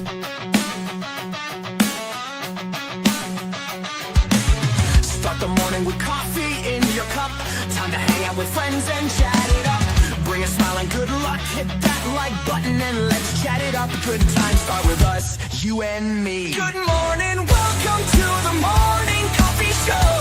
Start the morning with coffee in your cup. Time to hang out with friends and chat it up. Bring a smile and good luck. Hit that like button and let's chat it up. Good times start with us, you and me. Good morning, welcome to the morning coffee show.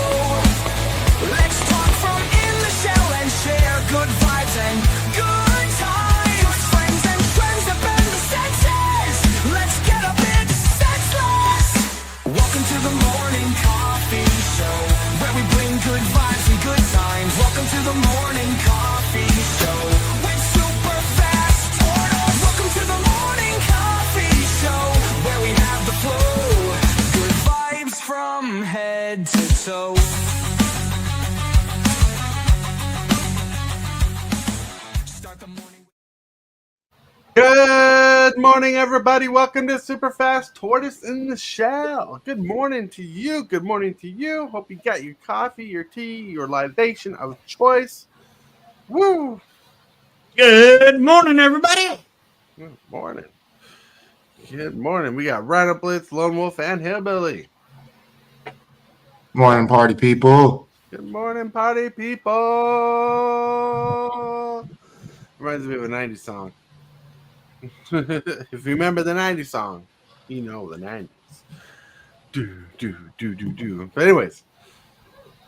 Let's talk from in the shell and share good vibes and good times. Friends and friends that bend the senses. Let's get a bit senseless. Welcome to the morning coffee show, where we bring good vibes and good times. Welcome to the morning coffee show with Super Fast Tortoise. Welcome to the morning coffee show, where we have the flow. Good vibes from head to toe. Start the morning. Good morning, everybody. Welcome to Super Fast Tortoise in the Shell. Good morning to you. Good morning to you. Hope you got your coffee, your tea, your libation of choice. Woo! Good morning, everybody. Good morning. Good morning. We got Rhino Blitz, Lone Wolf, and Hillbilly. Morning, party people. Good morning, party people. Reminds me of a 90s song. If you remember the 90s song, you know the 90s. Do. But anyways,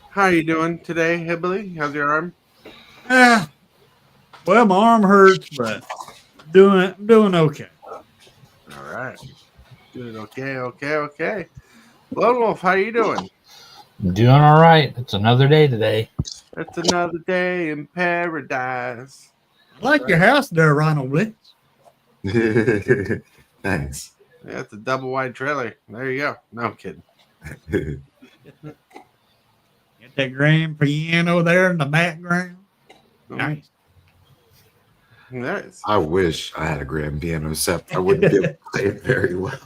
how are you doing today, Hillbilly? How's your arm? Well, my arm hurts, but doing okay. All right. Doing okay. Lone Wolf, how you doing? Doing all right. It's another day today. It's another day in paradise. I like your house there, Ronald Blitz. Thanks. Yeah, it's a double wide trailer. There you go. No, I'm kidding. Get that grand piano there in the background. Nice. Nice. I wish I had a grand piano, except I wouldn't be able to play it very well.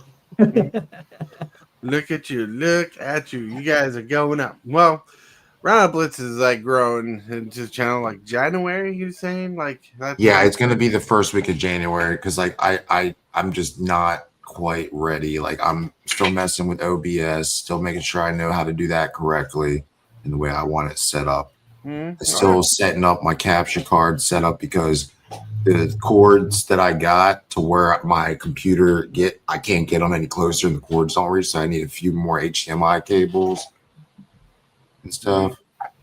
Look at you. You guys are going up. Well, Round Blitz is like growing into the channel like January, you saying? Like that's Yeah, it's gonna be the first week of January because like I'm just not quite ready. Like I'm still messing with OBS, still making sure I know how to do that correctly in the way I want it set up. I'm still setting up my capture card setup because the cords that I got to where my computer I can't get them any closer and the cords don't reach, so I need a few more HDMI cables and stuff.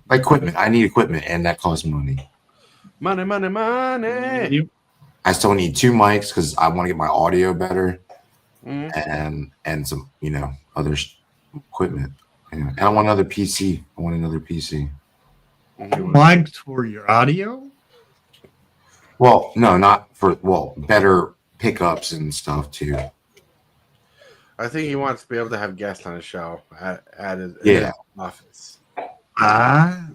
Like equipment. I need equipment and that costs money. Money. I still need 2 mics because I want to get my audio better and some, other equipment. And I want another PC. Mics for your audio? Well, no, not for better pickups and stuff too. I think he wants to be able to have guests on his show at his office. Yeah.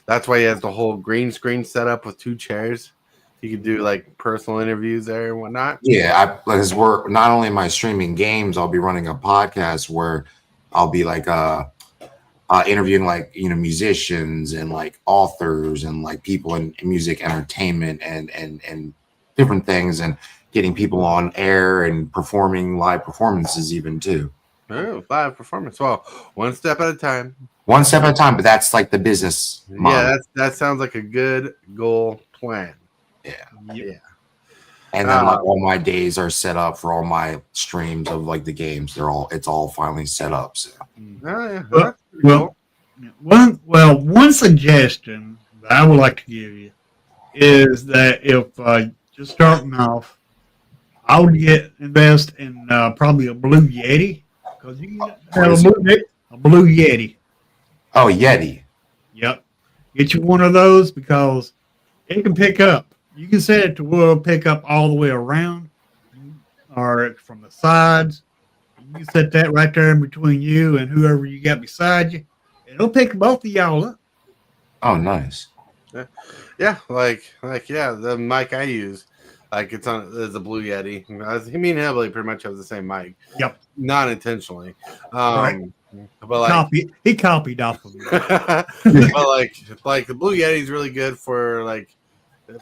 That's why he has the whole green screen set up with 2 chairs. He could do like personal interviews there and whatnot. Yeah, because we're not only am I streaming games, I'll be running a podcast where I'll be like interviewing like musicians and like authors and like people in music entertainment and different things and getting people on air and performing live performances even too. Oh, live performance. Well, one step at a time. One step at a time, but that's like the business model. Yeah, that sounds like a good goal plan. Yeah. And then like all my days are set up for all my streams of like the games. It's all finally set up. So. One suggestion that I would like to give you is that if just starting off, I would invest in probably a Blue Yeti because you can have a Blue Yeti. Oh, Yeti. Yep. Get you one of those because it can pick up. You can set it to where it'll pick up all the way around or from the sides. You can set that right there in between you and whoever you got beside you. It'll pick both of y'all up. Oh, nice. Yeah, the mic I use, like it's a Blue Yeti. Me and Hillbilly pretty much have the same mic. Yep. Not intentionally. Right. But like he copied off of me. but like the Blue Yeti is really good for like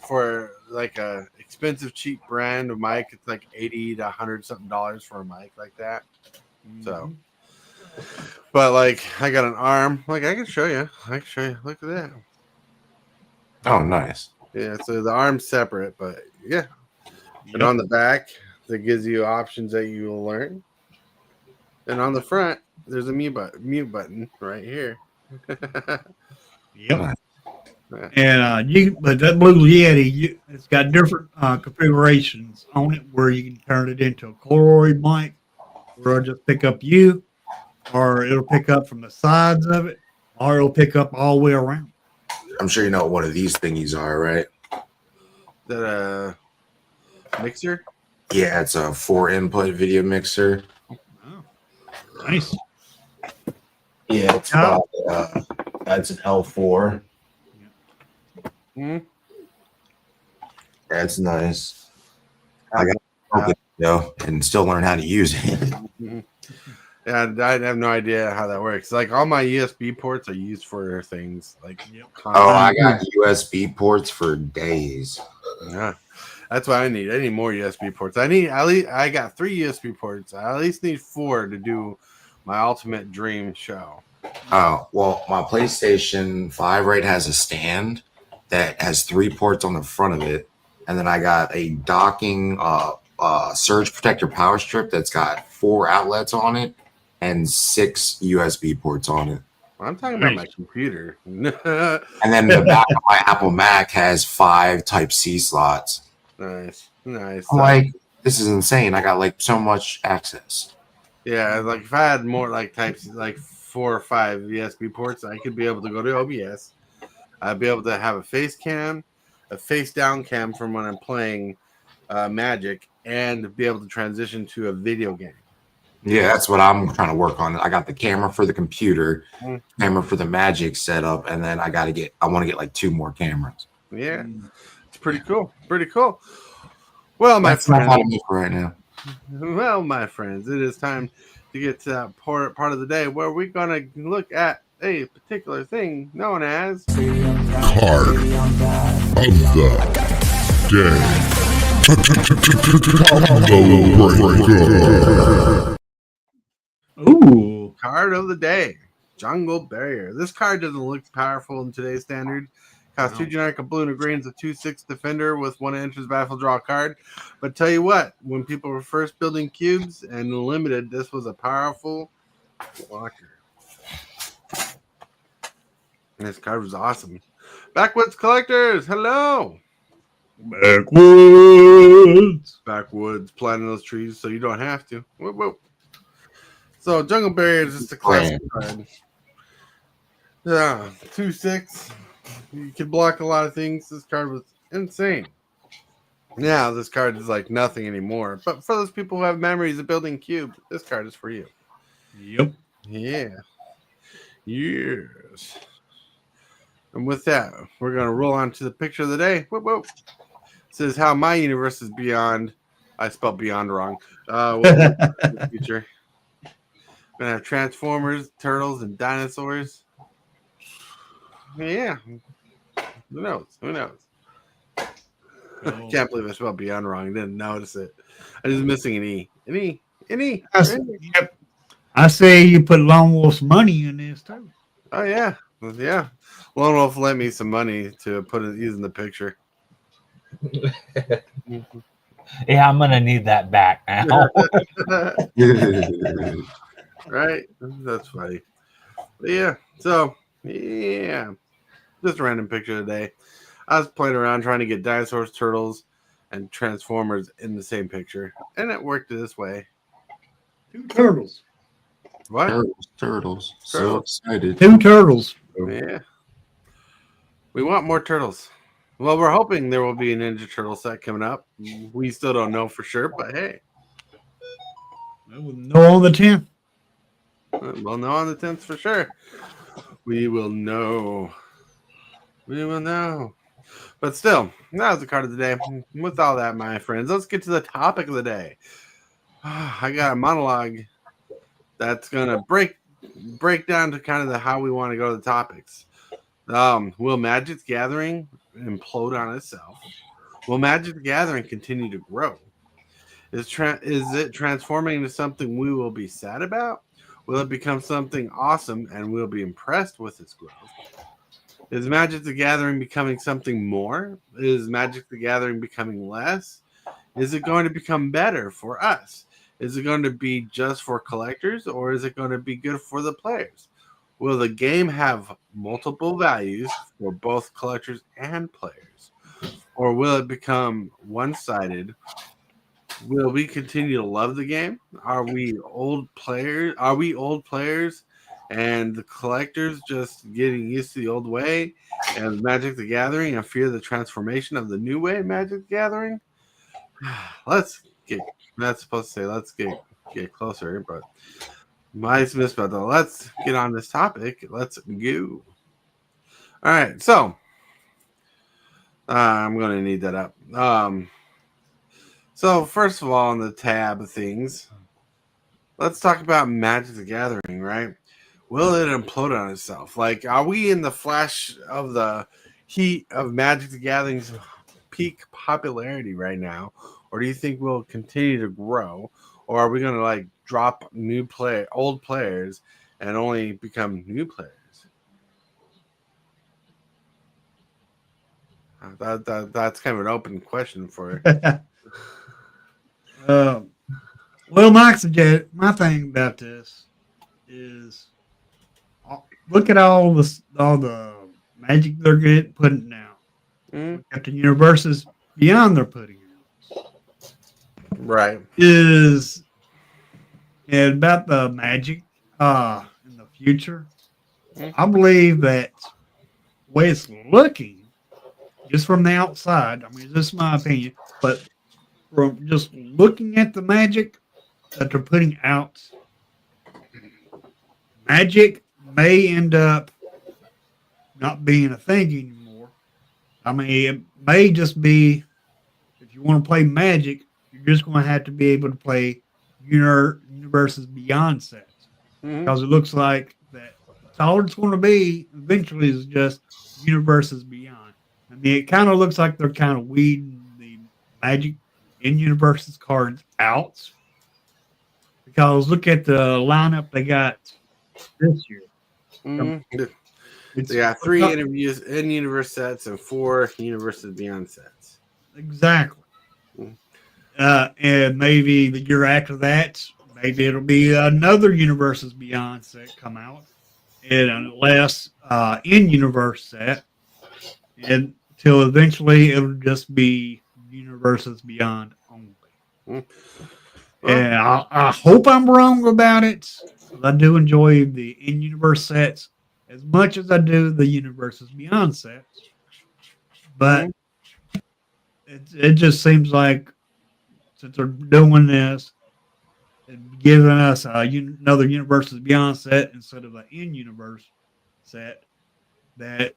for like a expensive cheap brand of mic. It's like $80 to $100 something for a mic like that. So, but like I got an arm. Like I can show you. Look at that. Oh, nice. Yeah. So the arm's separate, but yeah. Yep. And on the back, that gives you options that you will learn. And on the front, there's a mute button right here. Yep. And but that Blue Yeti, it's got different configurations on it where you can turn it into a coer mic, where it'll just pick up you, or it'll pick up from the sides of it, or it'll pick up all the way around. I'm sure you know what one of these thingies are, right? That mixer? Yeah, it's a 4-input video mixer. Oh, nice. Yeah, it's about, that's an L4. Hmm? That's nice. I got and still learn how to use it. Yeah, I have no idea how that works. Like all my USB ports are used for things like Oh, I got USB ports for days. Yeah, that's what I need. I need more USB ports. I got 3 USB ports. I at least need 4 to do my ultimate dream show. Oh, well, my PlayStation 5 right has a stand that has 3 ports on the front of it, and then I got a docking surge protector power strip that's got 4 outlets on it and 6 USB ports on it. I'm talking about my computer. And then the back of my Apple Mac has 5 Type-C slots. Nice. I'm like, this is insane. I got like so much access. Yeah, like if I had more like types, like 4 or 5 USB ports, I could be able to go to OBS. I'd be able to have a face cam, a face down cam from when I'm playing Magic, and be able to transition to a video game. Yeah, that's what I'm trying to work on. I got the camera for the computer, camera for the Magic setup, and then I want to get like 2 more cameras. Yeah, it's pretty cool. Pretty cool. Well, my friends, right now. Well, my friends, it is time to get to that part of the day where we're gonna look at a particular thing known as Card of the Day. Ooh. Card of the Day, Jungle Barrier. This card doesn't look powerful in today's standard. Costs 2 generic, a blue and a green. It's a 2/6 defender with 1 enters battlefield, draw a card. But tell you what, when people were first building cubes and limited, this was a powerful blocker. And this card was awesome. Backwoods collectors, hello. Backwoods, planting those trees so you don't have to. Whoop, whoop. So Jungle Barrier is just a classic card. Yeah, 2/6. You can block a lot of things. This card was insane. Now this card is like nothing anymore. But for those people who have memories of building cubes, this card is for you. Yep. Yeah. Yes. And with that, we're going to roll on to the picture of the day. Whoop, whoop. It says how my universe is beyond. I spelled beyond wrong. The future. We're going to have Transformers, Turtles, and Dinosaurs. Yeah. Who knows? I can't believe I spelled beyond wrong. I didn't notice it. I was missing an E. An E. Yep. I say you put Lone Wolf's money in this too. Oh, yeah. Yeah. Lone Wolf lent me some money to put it in the picture. Yeah, I'm gonna need that back now. Right? That's funny. But yeah. So, yeah. Just a random picture today. I was playing around trying to get dinosaurs, turtles, and Transformers in the same picture. And it worked this way. 2 turtles. What? Turtles. So excited. 2 turtles. Yeah. We want more turtles. Well, we're hoping there will be a Ninja Turtle set coming up. We still don't know for sure, but hey. We'll know on the 10th. We'll know on the 10th for sure. We will know. But still, that was the card of the day. With all that, my friends, let's get to the topic of the day. I got a monologue that's going to break down to kind of how we want to go to the topics. Wll Magic's gathering implode on itself? Will Magic the Gathering continue to grow? Is it transforming into something we will be sad about? Will it become something awesome and we'll be impressed with its growth? Is Magic the Gathering becoming something more? Is Magic the Gathering becoming less? Is it going to become better for us? Is it going to be just for collectors, or is it going to be good for the players? Will the game have multiple values for both collectors and players? Or will it become one-sided? Will we continue to love the game? Are we old players? And the collectors just getting used to the old way and Magic the Gathering and fear the transformation of the new way of Magic the Gathering? Let's get closer, but my misspelled though. Let's get on this topic. Let's go. All right, so I'm going to need that up. So first of all, on the tab of things, let's talk about Magic the Gathering, right? Will it implode on itself? Like, are we in the flash of the heat of Magic the Gathering's peak popularity right now? Or do you think we'll continue to grow? Or are we going to like drop old players and only become new players? That's kind of an open question for Well, my thing about this is look at all the magic they're putting out. Look at the universes beyond they're putting out. Right. And about the magic in the future, I believe that the way it's looking, just from the outside, I mean, this is my opinion, but from just looking at the magic that they're putting out, magic may end up not being a thing anymore. I mean, it may just be, if you want to play magic, you're just going to have to be able to play universes beyond sets. Because it looks like that's all it's going to be eventually is just universes beyond. I mean, it kind of looks like they're kind of weeding the magic in universes cards out. Because look at the lineup they got this year. They got 3 interviews in universe sets and 4 universes beyond sets. Exactly. And maybe the year after that, maybe it'll be another universes beyond set come out, and unless in universe set, until eventually it'll just be universes beyond only. And I hope I'm wrong about it. I do enjoy the in-universe sets as much as I do the universes beyond sets. But it just seems like since they're doing this and giving us another universes beyond set instead of an in-universe set, that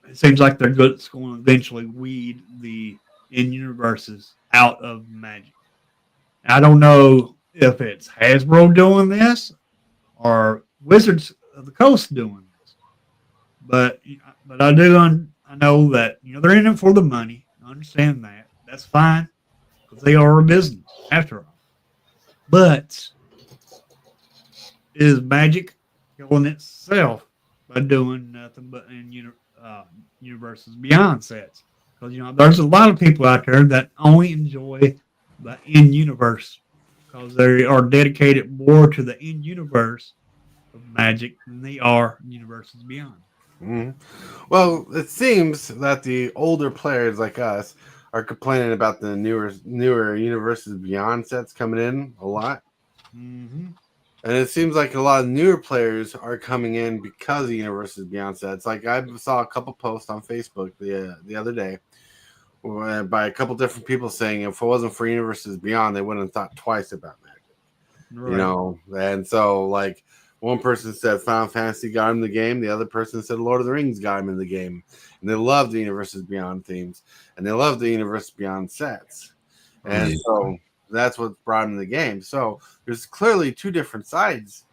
it seems like they're going to eventually weed the in-universes out of Magic. I don't know if it's Hasbro doing this or Wizards of the Coast doing this, but I know that they're in it for the money. I understand that. That's fine because they are a business after all. But is Magic killing itself by doing nothing but in universes beyond sets? Because there's a lot of people out there that only enjoy the in-universe because they are dedicated more to the in-universe of Magic than they are universes beyond. Well, it seems that the older players like us are complaining about the newer universes beyond sets coming in a lot. And it seems like a lot of newer players are coming in because of universes beyond sets. Like I saw a couple posts on Facebook the other day by a couple different people saying if it wasn't for universes beyond, they wouldn't have thought twice about Magic. Right. And so like one person said Final Fantasy got him in the game, the other person said Lord of the Rings got him in the game, and they love the universes beyond themes, and they love the universe beyond sets, and so that's what brought him in the game. So there's clearly 2 different sides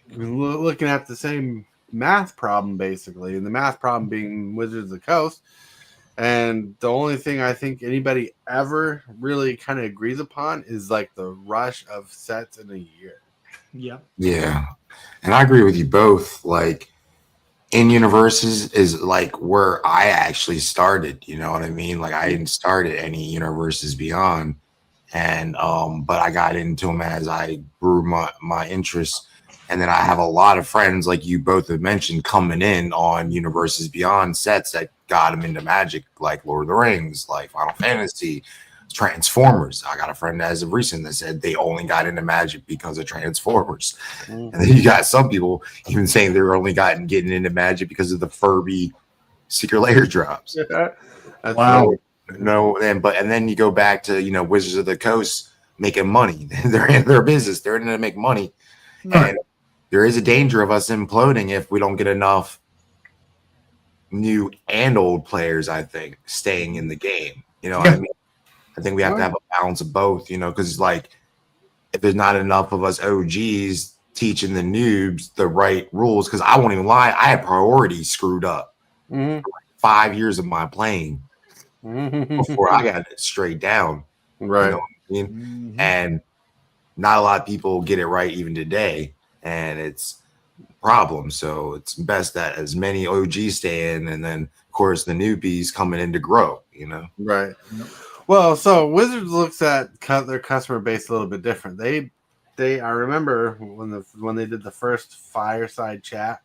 looking at the same math problem, basically, and the math problem being Wizards of the Coast. And the only thing I think anybody ever really kind of agrees upon is like the rush of sets in a year. Yeah. Yeah. And I agree with you both. Like, in universes is like where I actually started. You know what I mean? Like, I didn't start at any universes beyond. And but I got into them as I grew my interests. And then I have a lot of friends, like you both have mentioned, coming in on Universes Beyond sets that got them into Magic, like Lord of the Rings, like Final Fantasy, Transformers. I got a friend as of recent that said they only got into Magic because of Transformers. And then you got some people even saying they're only getting into Magic because of the Furby Secret Lair drops. That's Wow. No, and then you go back to Wizards of the Coast making money. They're in their business. They're in to make money, Right. and there is a danger of us imploding if we don't get enough new and old players. I think staying in the game. You know what I mean? I think we have to have a balance of both. Because like if there's not enough of us OGs teaching the noobs the right rules, because I won't even lie, I had priorities screwed up. Mhm. 5 years of my playing before I got it straight down. Right. You know what I mean? Mhm. And not a lot of people get it right even today, and it's a problem. So it's best that as many OGs stay in, and then of course the newbies coming in to grow. Right. Yep. Well, so Wizards looks at their customer base a little bit different. They I remember when they did the first fireside chat,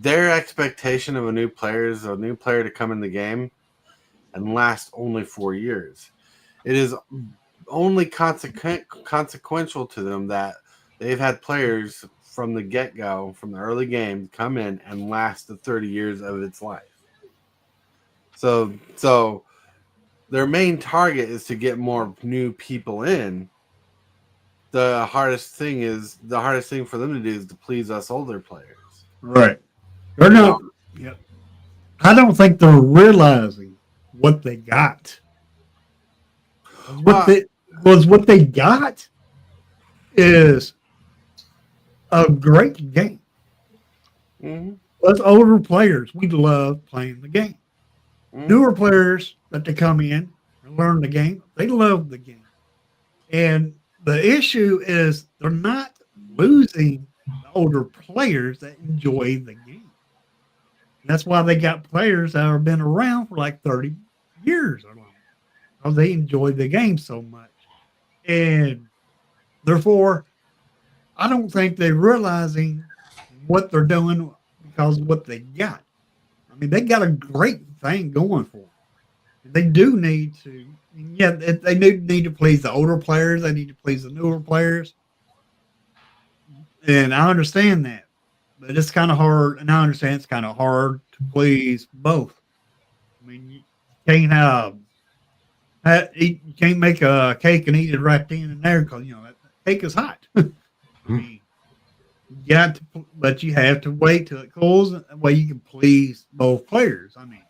their expectation of a new player is a new player to come in the game and last only 4 years. It is only consequential to them that they've had players from the get-go, from the early game, come in and last the 30 years of its life. So their main target is to get more new people in. The hardest thing for them to do is to please us older players. Right. They're not. Yep. I don't think they're realizing what they got. Well, What they got is a great game. mhm, Us older players, we love playing the game. mhm. Newer players that they come in and learn the game, they love the game. And the issue is they're not losing the older players that enjoy the game. That's why they got players that have been around for like 30 years or longer because they enjoy the game so much. And therefore, I don't think they're realizing what they're doing because of what they got. I mean, they got a great thing going for them. They do need to, yeah, they need to please the older players. They need to please the newer players. And I understand that. But it's kind of hard. And I understand it's kind of hard to please both. I mean, you can't make a cake and eat it right then and there because, that cake is hot. I mean, but you have to wait till it cools. That way you can please both players. I mean,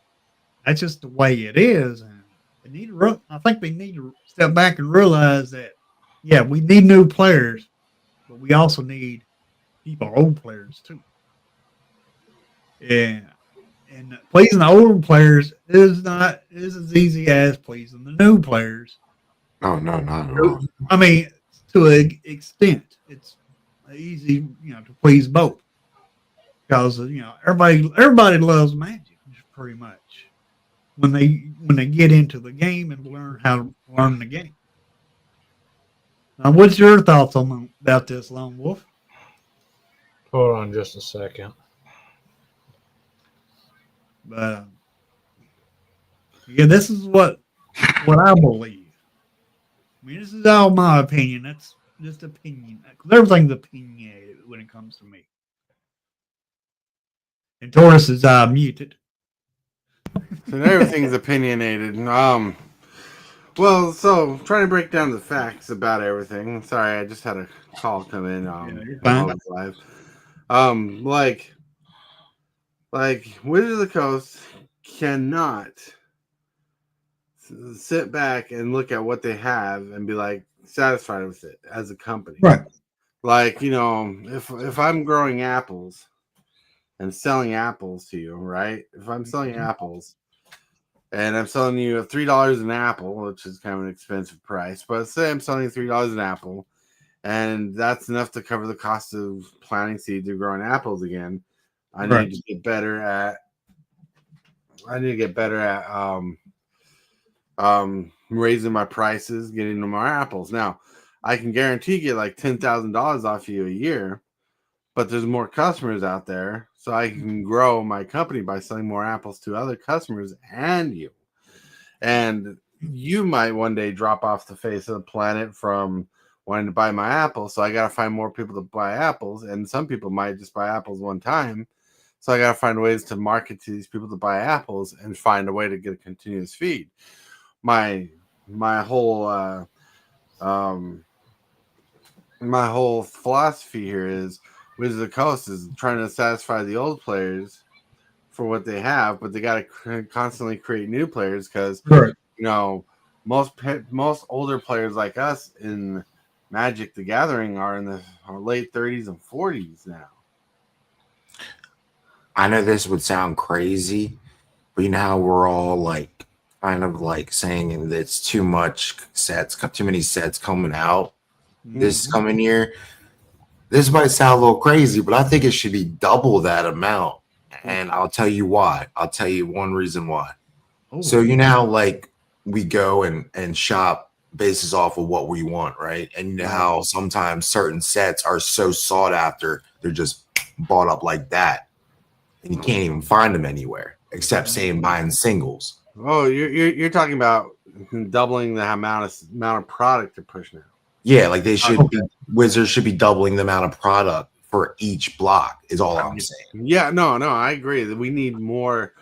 that's just the way it is. And I think they need to step back and realize that, yeah, we need new players, but we also need keep our old players too. Yeah. And pleasing the older players is as easy as pleasing the new players. Oh no, not at all. I mean, to an extent, it's easy, to please both because everybody loves Magic pretty much when they get into the game and learn how to learn the game. Now, what's your thoughts about this, Lone Wolf? Hold on just a second. But yeah, this is what I believe. I mean, this is all my opinion. That's just opinion. Because everything's opinionated when it comes to me. And Taurus is muted. So everything's opinionated. Well, so trying to break down the facts about everything. Sorry, I just had a call come in. You're fine. Live. Like Wizards of the Coast cannot sit back and look at what they have and be like satisfied with it as a company. Right. Like, if I'm growing apples and selling apples to you, right? If I'm selling apples, and I'm selling you a $3 an apple, which is kind of an expensive price, but say I'm selling you $3 an apple, and that's enough to cover the cost of planting seeds or growing apples again. I Right. need to get better at raising my prices, getting more apples. Now, I can guarantee get like $10,000 off you a year, but there's more customers out there, so I can grow my company by selling more apples to other customers and you. And you might one day drop off the face of the planet from wanting to buy my apples, so I got to find more people to buy apples, and some people might just buy apples one time. So I got to find ways to market to these people to buy apples and find a way to get a continuous feed. My whole my whole philosophy here is Wizards of the Coast is trying to satisfy the old players for what they have, but they got to constantly create new players because Right. you know most older players like us in Magic the Gathering are in the late 30s and 40s now. I know this would sound crazy, but you know how we're all like kind of like saying that it's too many sets coming out this coming year. This might sound a little crazy, but I think it should be double that amount. And I'll tell you why. I'll tell you one reason why. Oh. So you know how like we go and shop basis off of what we want, right? And you know how sometimes certain sets are so sought after, they're just bought up like that. And you can't even find them anywhere except saying buying singles. Oh, you're talking about doubling the amount of product they're pushing out. Yeah, like they should be Wizards should be doubling the amount of product for each block is all I'm saying. Yeah, no, I agree that we need more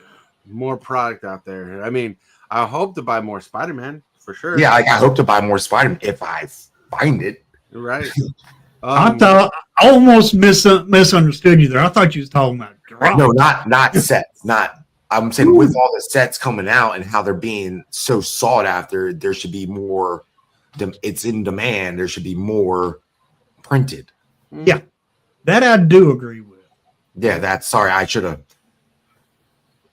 product out there. I mean, I hope to buy more Spider-Man for sure. Yeah, I hope to buy more Spider-Man if I find it. Right. I thought I almost misunderstood you there. I thought you was talking about drop. No, not sets. I'm saying with all the sets coming out and how they're being so sought after, there should be more. It's in demand. There should be more printed. Yeah, that I do agree with. Yeah, sorry. I should have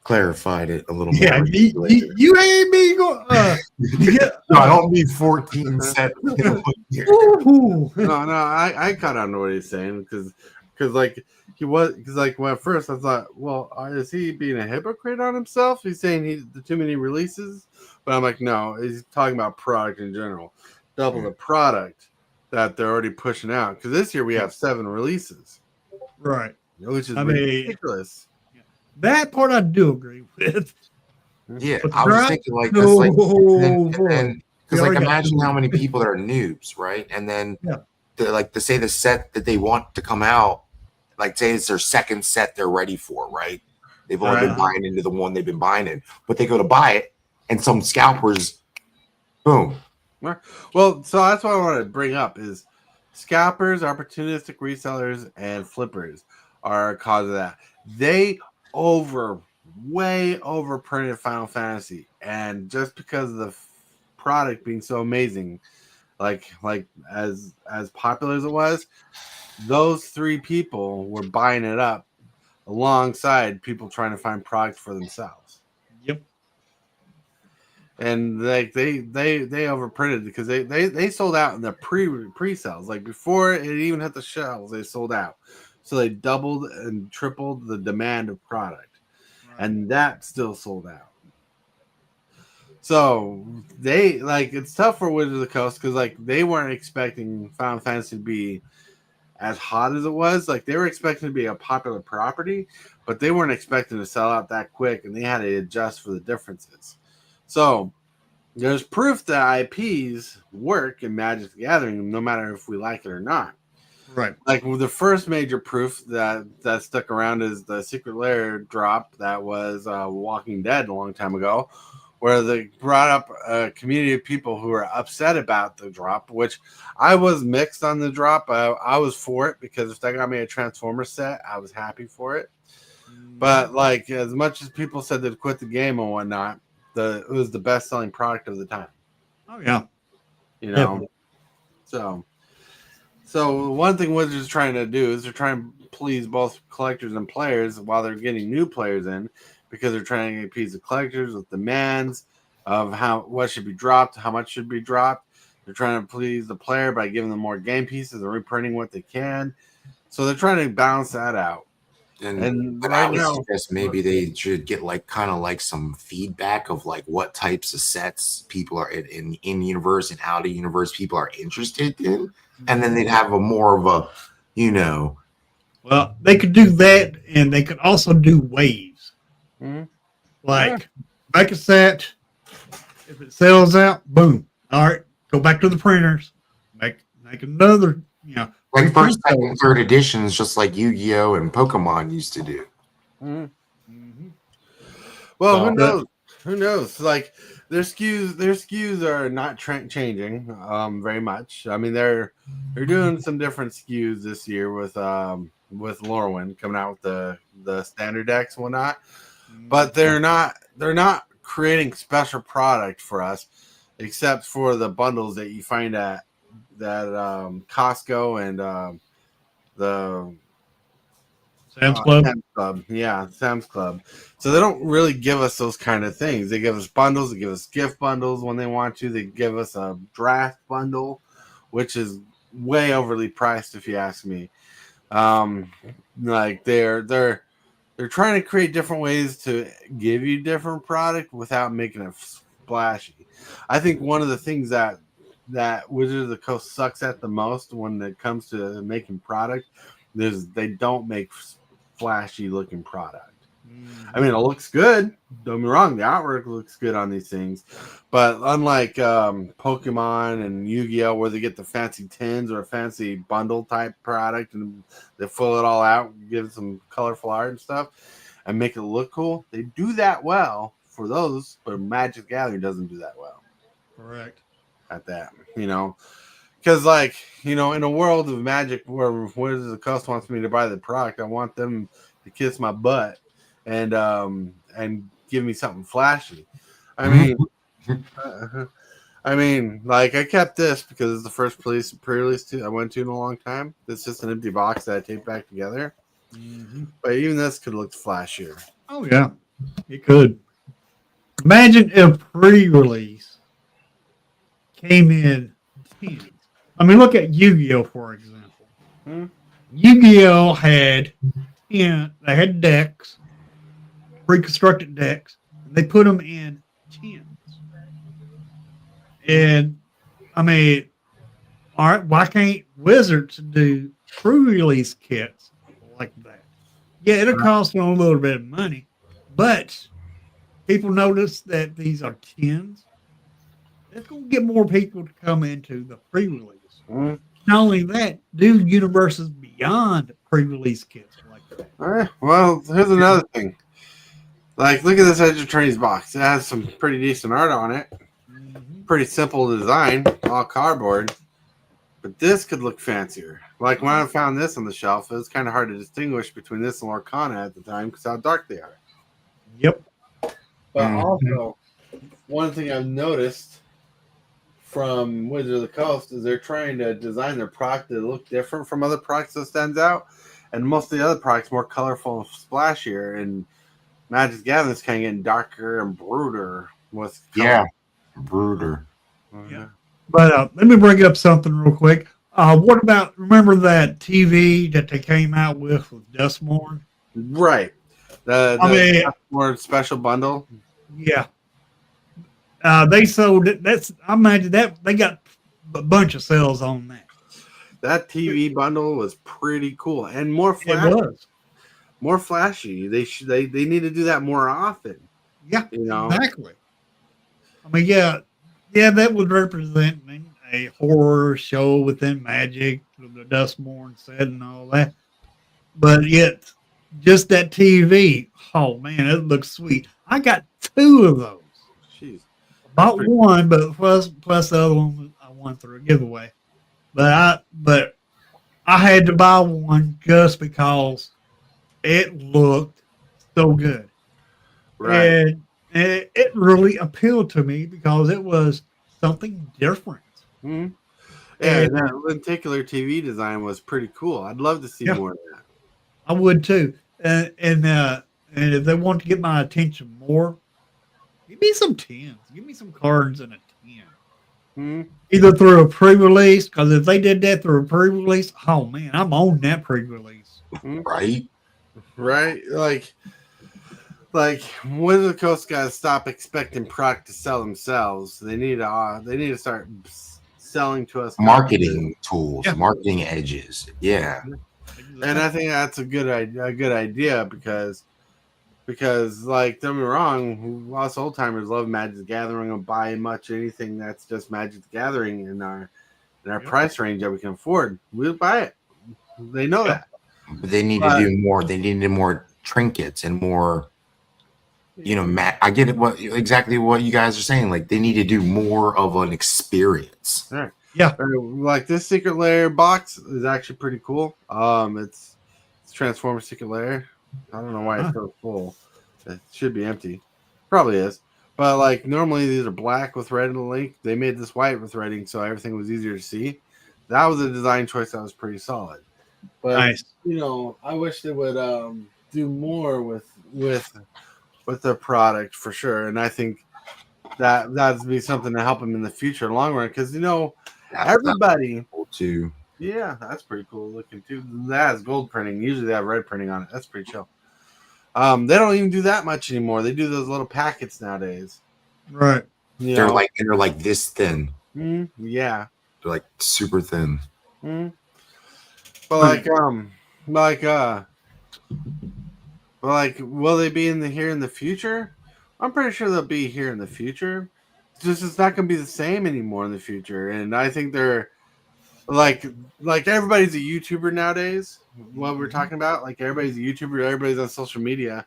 clarified it a little more. Yeah, you ain't me going. No, I don't need 14 sets. No, I caught on to what he's saying because when at first I thought, well, is he being a hypocrite on himself? He's saying he's too many releases, but I'm like, no, he's talking about product in general. Double the product that they're already pushing out because this year we have 7 releases, Right. which is ridiculous. That part I do agree with. Yeah, But I was drop- thinking like No, this, boy. because We already got imagine 2. how many people that are noobs, right? And then Yeah. to say the set that they want to come out, like say it's their second set they're ready for, right? They've only been buying into the one they've been buying in, but they go to buy it, and some scalpers, boom. Well, so that's what I want to bring up is scalpers, opportunistic resellers, and flippers are a cause of that. They way overprinted Final Fantasy, and just because of the product being so amazing, like as popular as it was, those 3 people were buying it up alongside people trying to find product for themselves. Yep. And like they overprinted because they sold out in the pre-sales. Like before it even hit the shelves, they sold out. So they doubled and tripled the demand of product. And that still sold out. So they it's tough for Wizards of the Coast because they weren't expecting Final Fantasy to be as hot as it was. Like they were expecting to be a popular property, but they weren't expecting to sell out that quick, and they had to adjust for the differences. So there's proof that IPs work in Magic the Gathering, no matter if we like it or not. Right. Like the first major proof that stuck around is the Secret Lair drop that was Walking Dead a long time ago, where they brought up a community of people who were upset about the drop, which I was mixed on the drop. I was for it because if that got me a Transformer set, I was happy for it. But as much as people said they'd quit the game and whatnot, it was the best selling product of the time. Oh yeah. Definitely. So one thing Wizards is trying to do is they're trying to please both collectors and players while they're getting new players in, because they're trying to appease the collectors with demands of what should be dropped, how much should be dropped. They're trying to please the player by giving them more game pieces and reprinting what they can. So they're trying to balance that out. And But right I would now, suggest maybe they should get like kind of like some feedback of like what types of sets people are in universe and out of universe people are interested in, and then they'd have a more of a, you know, Well, they could do that, and they could also do waves. Mhm. Like, make a set. If it sells out, boom. All right, go back to the printers. Make another, like reprint first, second, those. third editions, just like Yu-Gi-Oh and Pokemon used to do. Mhm. Mhm. Well, So, who knows? Who knows? Like their SKUs are not changing very much. I mean, they're doing some different SKUs this year with Lorwyn coming out with the standard decks and whatnot. But they're not creating special product for us, except for the bundles that you find at that Costco and the Sam's Club. Sam's Club. Yeah, Sam's Club. So they don't really give us those kind of things. They give us bundles, they give us gift bundles when they want to. They give us a draft bundle, which is way overly priced if you ask me. Like they're trying to create different ways to give you different product without making it splashy. I think one of the things that Wizards of the Coast sucks at the most when it comes to making product is they don't make flashy looking product. I mean, it looks good. Don't get me wrong, the artwork looks good on these things, but unlike Pokemon and Yu-Gi-Oh, where they get the fancy tins or a fancy bundle type product and they fill it all out, give some colorful art and stuff, and make it look cool, they do that well for those, but Magic Gathering doesn't do that well. Correct. At that, because like in a world of Magic where Wizards of the Coast wants me to buy the product, I want them to kiss my butt and give me something flashy. I mean, like I kept this because it's the first pre-release I went to in a long time. It's just an empty box that I taped back together. But even this could look flashier. Oh yeah, it could. Imagine if pre-release came in tens. I mean, look at Yu-Gi-Oh for example. Yu-Gi-Oh had they had decks, pre-constructed decks, and they put them in tins. And I mean, all right, why can't Wizards do pre-release kits like that? Yeah, it'll cost them a little bit of money, but people notice that these are tins. It's going to get more people to come into the pre-release. Not only that, do universes beyond pre-release kits like that. All right. Well, here's another thing. Like, look at this Edge of Attorney's box. It has some pretty decent art on it. Pretty simple design, all cardboard. But this could look fancier. Like when I found this on the shelf, it was kind of hard to distinguish between this and Lorcana at the time because how dark they are. Yep. But also, one thing I've noticed from Wizards of the Coast is they're trying to design their product to look different from other products that stands out. And most of the other products more colorful and splashier. And Magic's Gathering is kind of getting darker and brooder with color. Yeah, brooder. Yeah. But let me bring up something real quick. What about, remember that TV that they came out with Dustmorn? Right. The more special bundle. Yeah. They sold it. I imagine that they got a bunch of sales on that. That TV bundle was pretty cool and more flashy. It was. More flashy. They need to do that more often. Yeah, exactly. I mean, yeah, that was representing a horror show within Magic, the Dustmorn set and all that. But yet, just that TV, oh man, it looks sweet. I got 2 of those. Jeez. Bought one, but plus the other one I won through a giveaway. But I had to buy one just because it looked so good. Right. And it really appealed to me because it was something different. Mm-hmm. Yeah, that lenticular TV design was pretty cool. I'd love to see more of that. I would too. And And if they want to get my attention more, give me some tens. Give me some cards and a 10. Hmm. Either through a pre-release, because if they did that through a pre-release, oh man, I'm on that pre-release. Right? Right? Like Wizard of the Coast got to stop expecting product to sell themselves. They need to start selling to us Marketing tools, Yeah. marketing edges. Yeah. and I think that's a good idea because like don't get me wrong, us old timers love Magic the Gathering and buy much anything that's just Magic the Gathering in our Yep. price range that we can afford. We'll buy it. They know Yep. that. But they need to do more. They need more trinkets and more. I get it. Exactly what you guys are saying. Like they need to do more of an experience. Right. Yeah. Like this Secret Lair box is actually pretty cool. It's Transformer Secret Lair. I don't know why it's so full. It should be empty. Probably is. But like normally these are black with red in the link. They made this white with redding so everything was easier to see. That was a design choice that was pretty solid. But Nice. I wish they would do more with the product for sure. And I think that'd be something to help them in the future, long run, because everybody. Cool too. Yeah, that's pretty cool looking too. That has gold printing. Usually they have red printing on it. That's pretty chill. They don't even do that much anymore. They do those little packets nowadays. Right. They're like this thin. Yeah. They're like super thin. But will they be here in the future? I'm pretty sure they'll be here in the future. It's not going to be the same anymore in the future. And I think they're like everybody's a YouTuber nowadays. What we're talking about, like everybody's a YouTuber, everybody's on social media.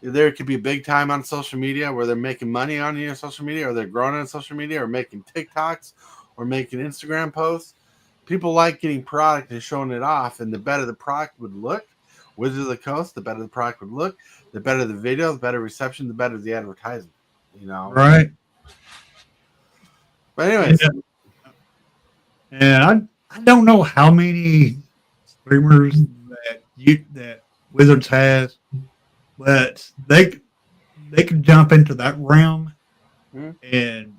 There could be big time on social media where they're making money on your social media, or they're growing on social media, or making TikToks, or making Instagram posts. People like getting product and showing it off, and the better the product would look, Wizards of the Coast, the better the product would look, the better the video, the better reception, the better the advertising. Right. But anyways, And I don't know how many streamers that Wizards has, but they can jump into that realm and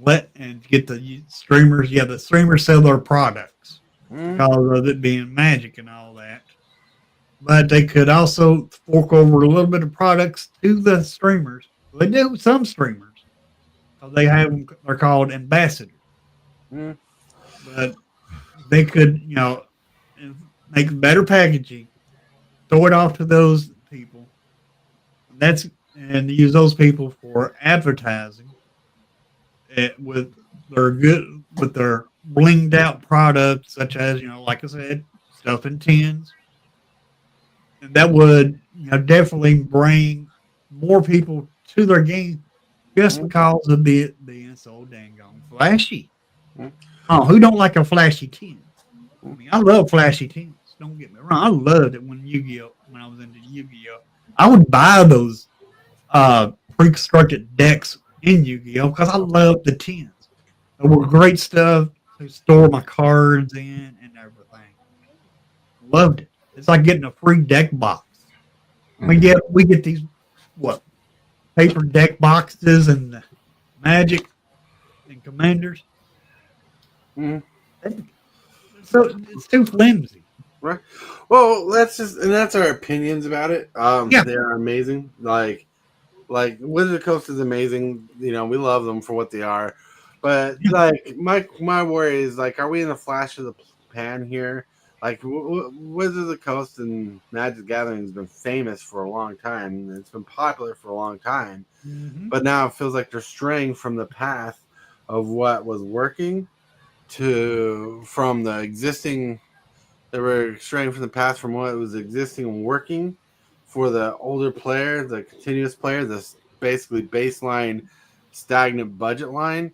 get the streamers. Yeah, the streamers sell their products because of it being Magic and all that. But they could also fork over a little bit of products to the streamers. They do some streamers. They have them. They're called ambassadors. But they could, make better packaging, throw it off to those people. And use those people for advertising with their blinged out products, such as, like I said, stuff in tins. And that would, definitely bring more people to their game just because of it being so dang on flashy. Oh, who don't like a flashy tin? I mean, I love flashy tins. Don't get me wrong. I loved it when I was into Yu-Gi-Oh. I would buy those pre-constructed decks in Yu-Gi-Oh because I loved the tins. They were great stuff to store my cards in and everything. Loved it. It's like getting a free deck box. We get these paper deck boxes and Magic and Commanders. So it's too flimsy. Right. Well, that's our opinions about it. They are amazing. Like Wizard of the Coast is amazing. We love them for what they are. But like my worry is, like, are we in a flash of the pan here? Like Wizard of the Coast and Magic the Gathering has been famous for a long time. It's been popular for a long time. But now it feels like they're straying from the path of what was working from the existing. They were straying from the path from what was existing and working for the older player, the continuous player, this basically baseline stagnant budget line,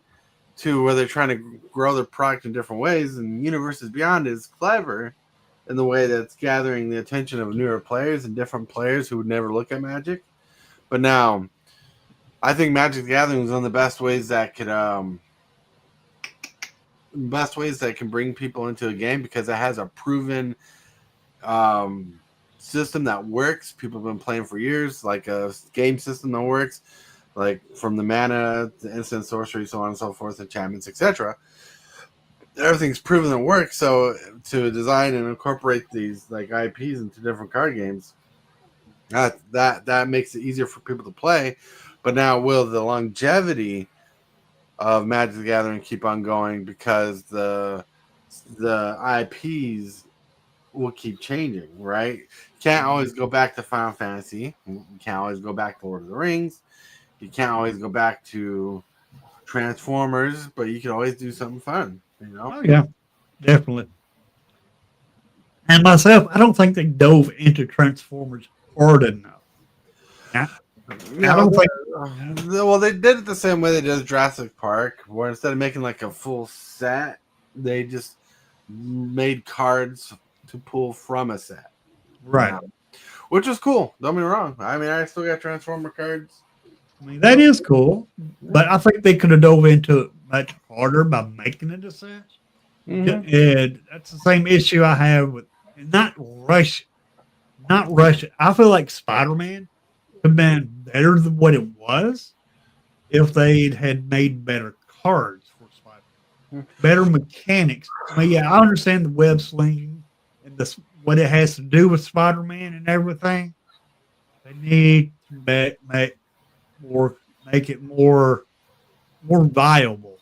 to where they're trying to grow their product in different ways. And Universes Beyond is clever in the way that it's gathering the attention of newer players and different players who would never look at Magic. But now, I think Magic the Gathering is one of the best ways that can bring people into a game, because it has a proven system that works. People have been playing for years, like a game system that works, like from the mana, the instant sorcery, so on and so forth, enchantments, etc. Everything's proven to work. So to design and incorporate these like IPs into different card games, that makes it easier for people to play. But now, will the longevity of Magic the Gathering keep on going because the IPs will keep changing, right? You can't always go back to Final Fantasy. You can't always go back to Lord of the Rings. You can't always go back to Transformers, but you can always do something fun, you know? Oh yeah, definitely. And myself, I don't think they dove into Transformers hard enough. I don't think. Well, they did it the same way they did Jurassic Park, where instead of making like a full set, they just made cards to pull from a set. Right. Which is cool. Don't get me wrong. I mean, I still got Transformer cards. I mean, that is cool, but I think they could have dove into it much harder by making it a set. Mm-hmm. And that's the same issue I have with not rush. I feel like Spider-Man could have been better than what it was if they had made better cards for Spider-Man, better mechanics. I mean, yeah, I understand the web slinging and what it has to do with Spider-Man and everything. They need to make it more viable.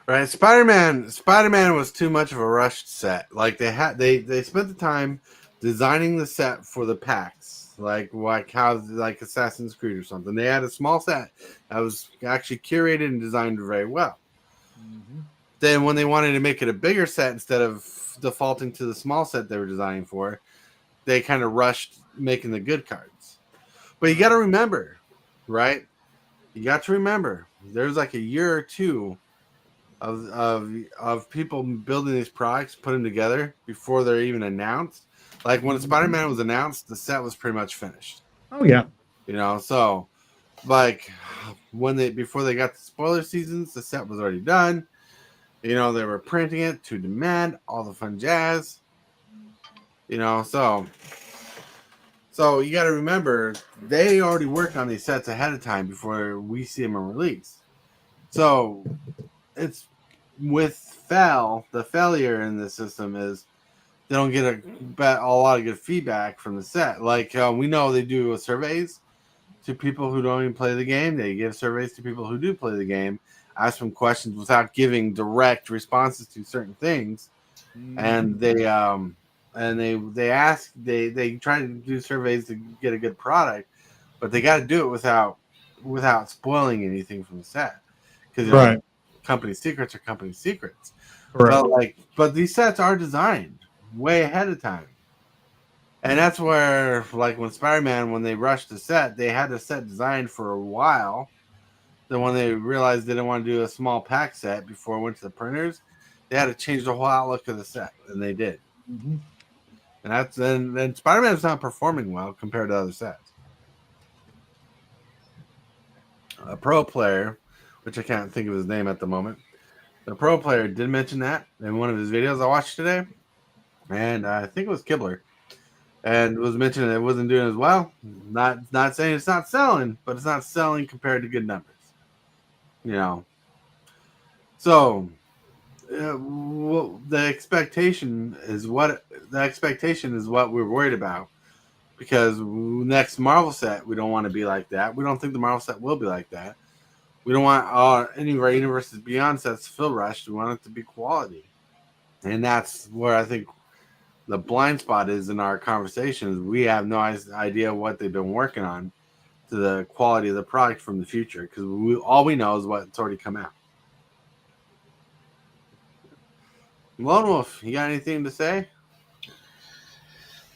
Right, Spider-Man was too much of a rushed set. Like they spent the time designing the set for the packs, like how like Assassin's Creed or something. They had a small set that was actually curated and designed very well. Mm-hmm. Then when they wanted to make it a bigger set instead of defaulting to the small set they were designing for, they kind of rushed making the good cards. But you got to remember, right? You got to remember, there's like a year or two of people building these products, put them together before they're even announced. Like when Spider-Man was announced, the set was pretty much finished. Oh yeah, you know. So, like before they got the spoiler seasons, the set was already done. You know, they were printing it to demand, all the fun jazz. You know, so you got to remember they already worked on these sets ahead of time before we see them in release. So it's with the failure in the system is they don't get a lot of good feedback from the set. Like we know they do surveys to people who don't even play the game. They give surveys to people who do play the game, ask them questions without giving direct responses to certain things, and they try to do surveys to get a good product, but they got to do it without spoiling anything from the set, because right. Company secrets are company secrets. Right. But these sets are designed way ahead of time. And that's where, like, when Spider-Man, when they rushed the set, they had the set designed for a while. Then when they realized they didn't want to do a small pack set before it went to the printers, they had to change the whole outlook of the set, and they did. Mm-hmm. And then Spider-Man's not performing well compared to other sets. A pro player, which I can't think of his name at the moment, the pro player did mention that in one of his videos I watched today, and I think it was Kibler, and was mentioning it wasn't doing as well. Not saying it's not selling, but it's not selling compared to good numbers. You know, so the expectation is what we're worried about, because next Marvel set we don't want to be like that. We don't think the Marvel set will be like that. We don't want any of our Universes Beyond sets to feel rushed. We want it to be quality, and that's where I think the blind spot is in our conversations. We have no idea what they've been working on to the quality of the product from the future, because all we know is what's already come out. Lone Wolf, you got anything to say?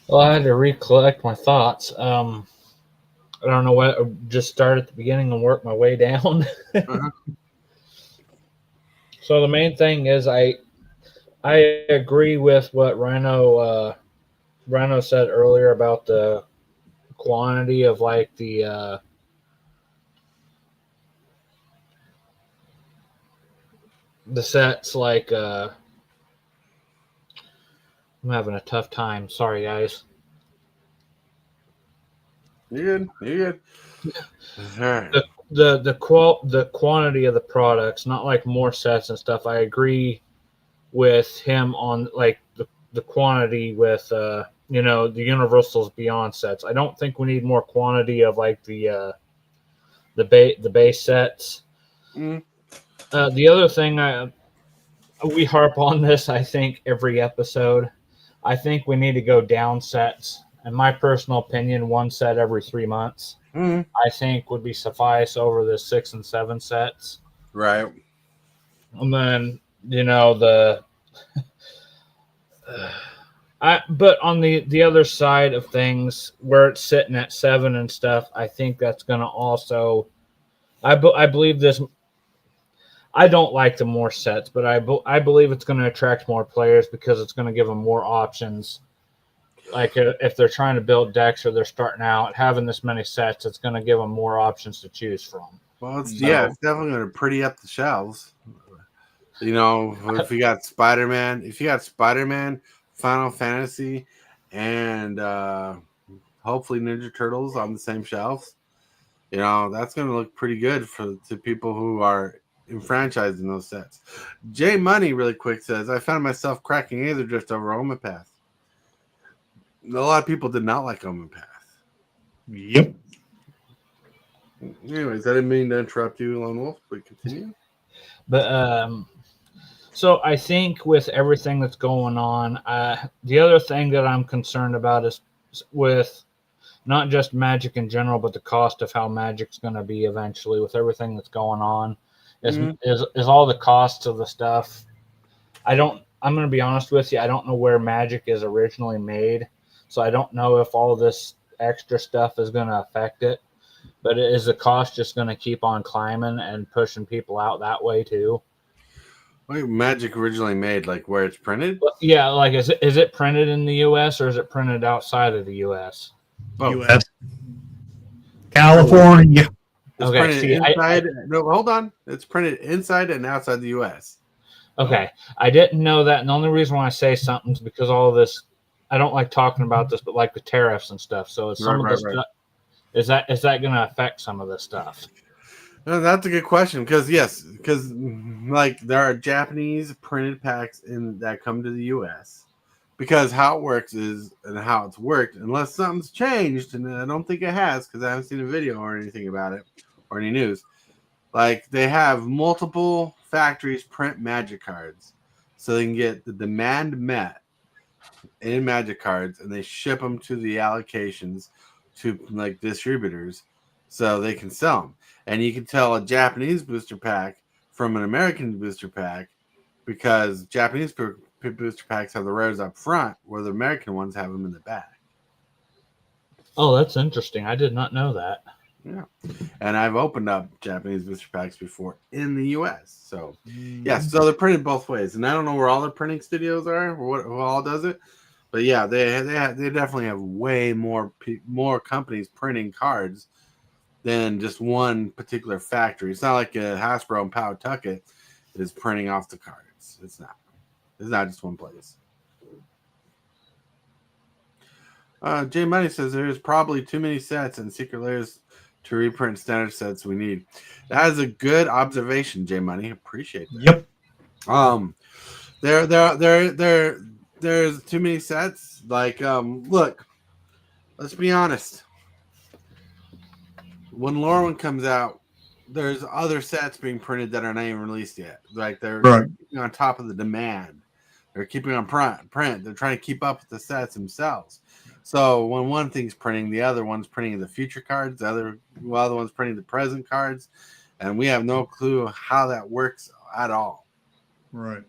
Well, I had to recollect my thoughts. I don't know what. Just start at the beginning and work my way down. Uh-huh. So the main thing is I agree with what Rhino said earlier about the quantity of like the sets. Like I'm having a tough time. Sorry, guys. You're good. You're good. All right. The quantity of the products, not like more sets and stuff. I agree with him on like the quantity with the universals beyond sets. I don't think we need more quantity of like the base sets. Mm. The other thing we harp on this, I think, every episode. I think we need to go down sets. In my personal opinion, one set every 3 months. Mm. I think would be suffice over the 6 and 7 sets. Right. And then but on the other side of things, where it's sitting at 7 and stuff, I think that's going to also. I believe this. I don't like the more sets, but I believe it's going to attract more players because it's going to give them more options. Like if they're trying to build decks or they're starting out, having this many sets, it's going to give them more options to choose from. Well, it's definitely going to pretty up the shelves. If you got Spider-Man, Final Fantasy, and hopefully Ninja Turtles on the same shelves, that's going to look pretty good to people who are enfranchised in those sets. Jay Money really quick says, I found myself cracking Aether Drift over Omepath. A lot of people did not like Omepath. Yep. Anyways, I didn't mean to interrupt you, Lone Wolf, but continue. But so I think with everything that's going on, the other thing that I'm concerned about is with not just Magic in general, but the cost of how Magic's going to be eventually with everything that's going on. Is all the costs of the stuff. I'm going to be honest with you. I don't know where Magic is originally made, so I don't know if all this extra stuff is going to affect it. But is the cost just going to keep on climbing and pushing people out that way too? Wait, Magic originally made like where it's printed? Yeah, like is it printed in the U.S. or is it printed outside of the U.S.? U.S. California. It's printed inside. No, hold on. It's printed inside and outside the U.S. Okay, I didn't know that, and the only reason why I say something is because all of this. I don't like talking about this, but like the tariffs and stuff. So it's some of this stuff. Is that going to affect some of this stuff? No, that's a good question because like there are Japanese printed packs that come to the U.S. Because how it works is and how it's worked, unless something's changed, and I don't think it has because I haven't seen a video or anything about it or any news. Like they have multiple factories print Magic cards so they can get the demand met in Magic cards, and they ship them to the allocations to like distributors so they can sell them. And you can tell a Japanese booster pack from an American booster pack because Japanese booster packs have the rares up front where the American ones have them in the back. Oh, that's interesting. I did not know that. Yeah. And I've opened up Japanese booster packs before in the US. So, so they're printed both ways. And I don't know where all the printing studios are or who all does it. But yeah, they definitely have way more companies printing cards than just one particular factory. It's not like a Hasbro and Pawtucket is printing off the cards. It's not. It's not just one place. Jay Money says there's probably too many sets and secret layers to reprint standard sets we need. That is a good observation, Jay Money. Appreciate that. Yep. There's too many sets. Like, look, let's be honest. When Lorwyn comes out, there's other sets being printed that are not even released yet. Like they're keeping on top of the demand. They're keeping on print. They're trying to keep up with the sets themselves. So when one thing's printing, the other one's printing the future cards. The other one's printing the present cards, and we have no clue how that works at all. Right.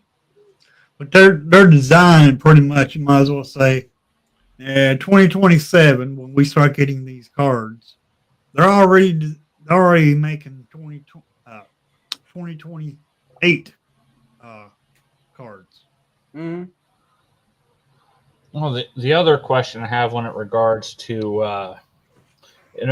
But they're designed pretty much, you might as well say, 2027 when we start getting these cards, they're already making 2028 cards. Mm-hmm. Well, the other question I have when it regards to, we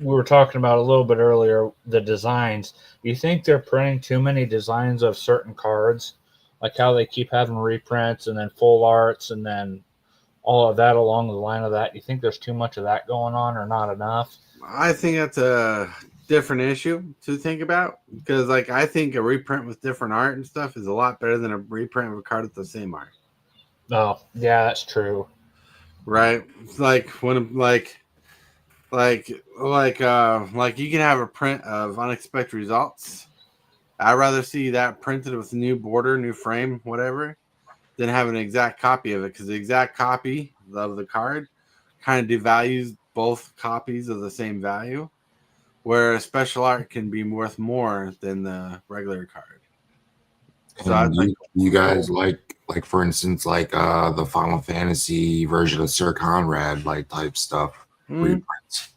were talking about a little bit earlier, the designs. Do you think they're printing too many designs of certain cards? Like how they keep having reprints and then full arts and then all of that along the line of that? You think there's too much of that going on or not enough? I think that's a different issue to think about because, like, I think a reprint with different art and stuff is a lot better than a reprint of a card with the same art. Oh, yeah, that's true. Right? It's like when, like you can have a print of unexpected results. I'd rather see that printed with new border, new frame, whatever, than have an exact copy of it because the exact copy of the card kind of devalues both copies of the same value, where a special art can be worth more than the regular card. So I And think you guys like for instance, like the Final Fantasy version of Sir Conrad, like type stuff, reprints.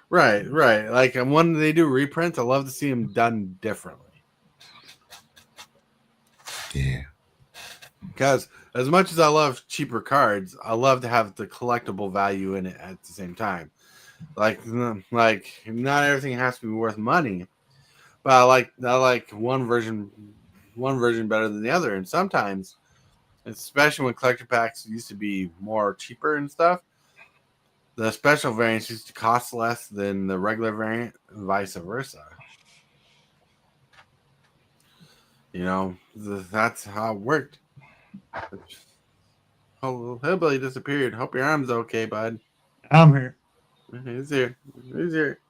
right. Like when they do reprints, I love to see them done differently. Yeah. Because as much as I love cheaper cards, I love to have the collectible value in it at the same time. Like not everything has to be worth money, but I like one version better than the other. And sometimes, especially when collector packs used to be more cheaper and stuff, the special variants used to cost less than the regular variant, and vice versa. You know, that's how it worked. Oh, Hillbilly disappeared. Hope your arm's okay, bud. I'm here. He's here. He's here.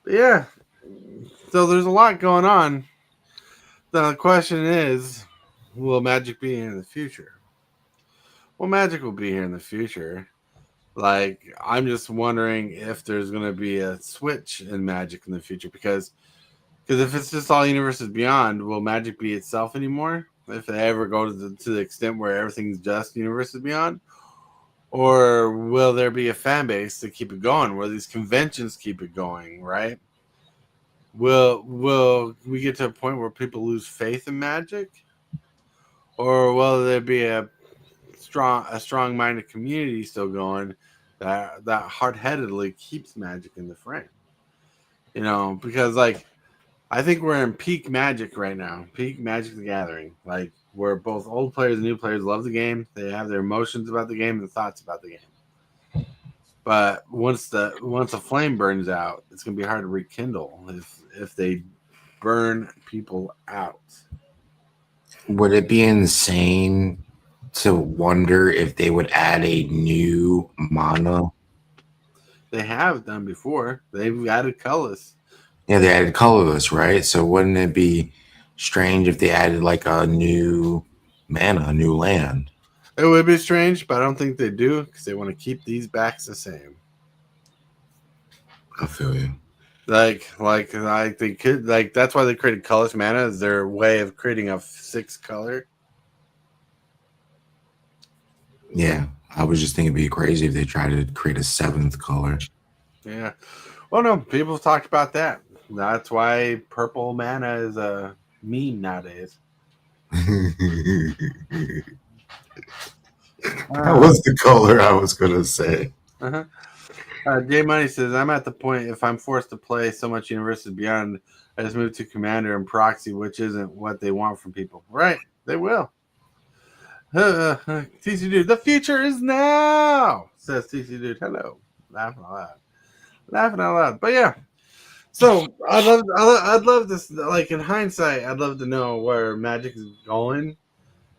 But yeah, so there's a lot going on. The question is, will Magic be here in the future? Well, Magic will be here in the future. Like, I'm just wondering if there's going to be a switch in Magic in the future because if it's just all Universes Beyond, will Magic be itself anymore? If they ever go to the extent where everything's just Universes Beyond? Or will there be a fan base to keep it going? Will these conventions keep it going, right? Will we get to a point where people lose faith in Magic? Or will there be a strong-minded community still going that hard-headedly keeps Magic in the frame? You know, because like I think we're in peak Magic right now, peak Magic the Gathering, like where both old players and new players love the game. They have their emotions about the game and thoughts about the game. But once a flame burns out, it's gonna be hard to rekindle if they burn people out. Would it be insane to wonder if they would add a new mana? They have done before. They've added colors. Yeah, they added colorless, right? So wouldn't it be strange if they added like a new mana, a new land? It would be strange, but I don't think they do because they want to keep these backs the same. I feel you. Like they could that's why they created colorless mana is their way of creating a 6 color. Yeah, I was just thinking it'd be crazy if they tried to create a 7th color. Yeah. Well, no, people have talked about that. That's why purple mana is a meme nowadays. That was the color I was gonna say. Uh-huh. J Money says, I'm at the point if I'm forced to play so much Universes Beyond, I just move to Commander and Proxy, which isn't what they want from people. Right. They will. TC Dude, the future is now, says TC Dude. Hello. Laughing out loud. But yeah. So I'd love this, like in hindsight, I'd love to know where Magic is going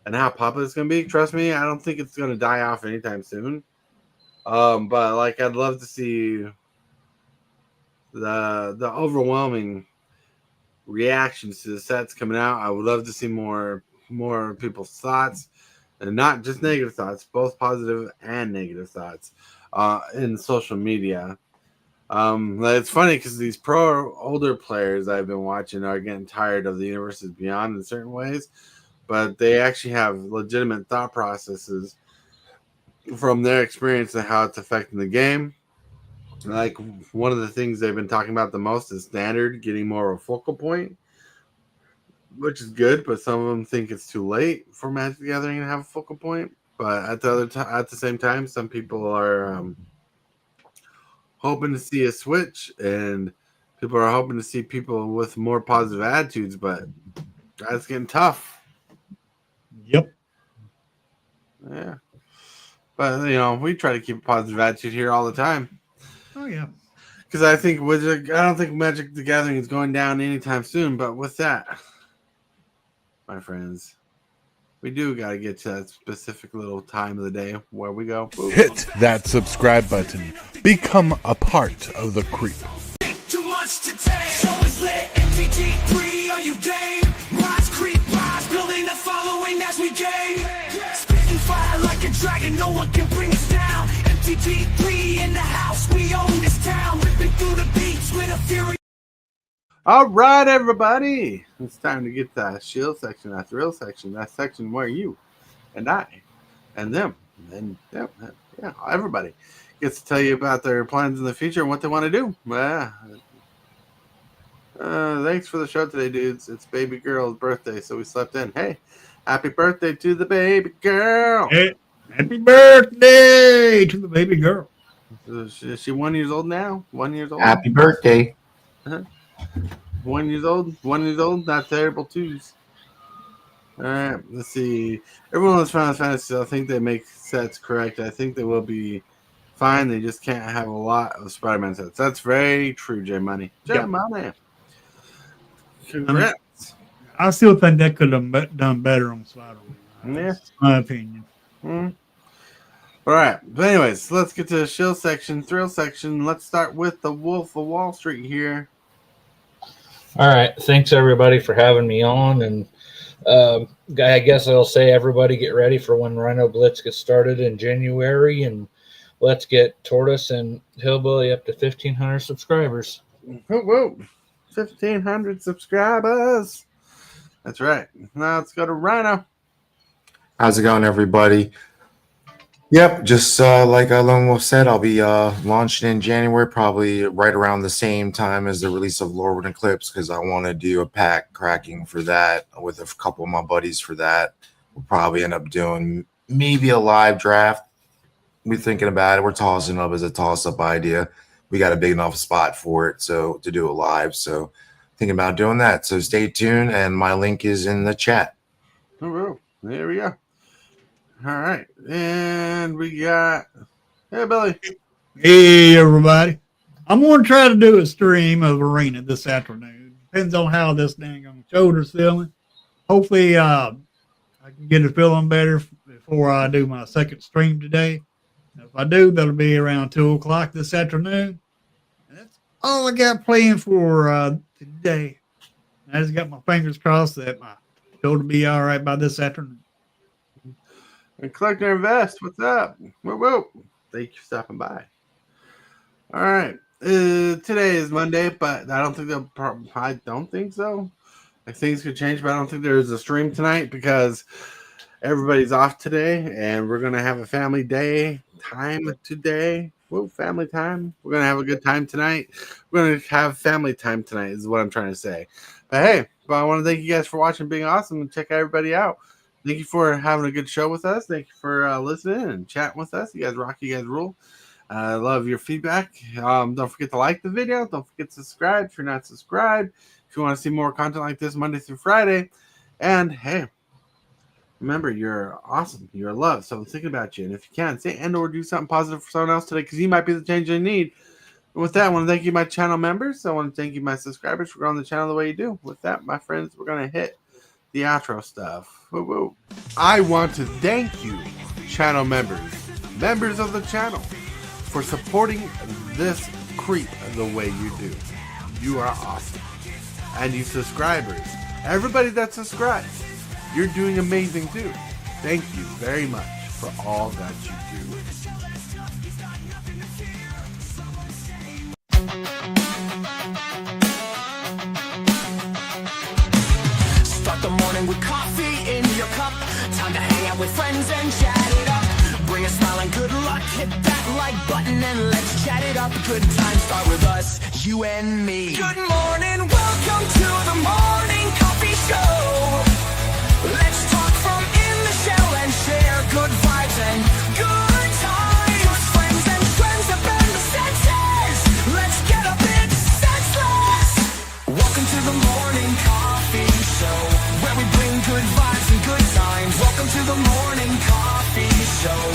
and how popular it's gonna be. Trust me, I don't think it's gonna die off anytime soon. But like I'd love to see the overwhelming reactions to the sets coming out. I would love to see more people's thoughts, and not just negative thoughts, both positive and negative thoughts in social media. It's funny because these older players I've been watching are getting tired of the Universes Beyond in certain ways, but they actually have legitimate thought processes from their experience and how it's affecting the game. Like one of the things they've been talking about the most is Standard getting more of a focal point, which is good, but some of them think it's too late for Magic the Gathering to have a focal point. But at the same time, some people are hoping to see a switch, and people are hoping to see people with more positive attitudes, but that's getting tough. Yep. Yeah. But we try to keep a positive attitude here all the time. Oh yeah. Because I don't think Magic the Gathering is going down anytime soon. But with that, my friends, we do got to get to that specific little time of the day where we go. Boop. Hit that subscribe button. Become a part of the creep. Too much to take. Show is lit. MPT3, are you game? Rise, creep, rise, building a following as we gain. Spitting fire like a dragon, no one can bring us down. MPT3 in the house, we own this town. Ripping through the beats with a fury. All right, everybody. It's time to get that shield section, that thrill section, that section where you and I and them and them, yeah, everybody gets to tell you about their plans in the future and what they want to do. Thanks for the show today, dudes. It's baby girl's birthday, so we slept in. Hey, happy birthday to the baby girl. Hey, happy birthday to the baby girl. Is she 1 year old now? 1 year old? Happy birthday. 1 year old? 1 year old? Not terrible twos. All right, let's see. Everyone that's Final Fantasy, I think they make sets correct. I think they will be fine. They just can't have a lot of Spider-Man sets. That's very true, J Money. J Money. Congrats. I still think that could have done better on Spider-Man. Yeah. That's my opinion. All right, but anyways, let's get to the shield section, thrill section. Let's start with the Wolf of Wall Street here. All right. Thanks, everybody, for having me on. And I guess I'll say everybody get ready for when Rhino Blitz gets started in January. And let's get Tortoise and Hillbilly up to 1,500 subscribers. Whoa. 1,500 subscribers. That's right. Now let's go to Rhino. How's it going, everybody? Yep, just like Lone Wolf said, I'll be launching in January, probably right around the same time as the release of Lord Eclipse, because I want to do a pack cracking for that with a couple of my buddies for that. We'll probably end up doing maybe a live draft. We're thinking about it. We're tossing up as a toss-up idea. We got a big enough spot for it, so to do it live. So thinking about doing that. So stay tuned, and my link is in the chat. Oh, there we go. All right, and we got hey Billy. Hey everybody. I'm gonna try to do a stream of Arena this afternoon. Depends on how this dang on shoulder's feeling. Hopefully I can get it feeling better before I do my second stream today. If I do, that'll be around 2:00 this afternoon. And that's all I got planned for today. I just got my fingers crossed that my shoulder will be all right by this afternoon. And Collector Invest, what's up? Whoa. Thank you for stopping by. All right. Today is Monday, but I don't think so. Like, things could change, but I don't think there's a stream tonight because everybody's off today, and we're going to have a family time today. Whoa, family time. We're going to have a good time tonight. We're going to have family time tonight is what I'm trying to say. But hey, I want to thank you guys for watching, being awesome, and check everybody out. Thank you for having a good show with us. Thank you for listening and chatting with us. You guys rock. You guys rule. I love your feedback. Don't forget to like the video. Don't forget to subscribe if you're not subscribed. If you want to see more content like this Monday through Friday. And hey, remember, you're awesome. You're loved. So I'm thinking about you. And if you can, say and or do something positive for someone else today, because you might be the change they need. And with that, I want to thank you, my channel members. I want to thank you, my subscribers, for growing the channel the way you do. With that, my friends, we're going to hit the outro stuff. Woo. I want to thank you, channel members of the channel, for supporting this creep the way you do. You are awesome. And you subscribers, everybody that subscribes, you're doing amazing too. Thank you very much for all that you do. Start the morning with coffee in your cup. Time to hang out with friends and chat it up. Bring a smile and good luck. Hit that like button and let's chat it up. Good times start with us, you and me. Good morning, welcome to the morning coffee show. Let's talk from in the shell and share good vibes and good times. Friends and friends have been the senses. Let's get a bit senseless. Welcome to the morning coffee show, where we bring good vibes and good times. Welcome to the morning coffee show.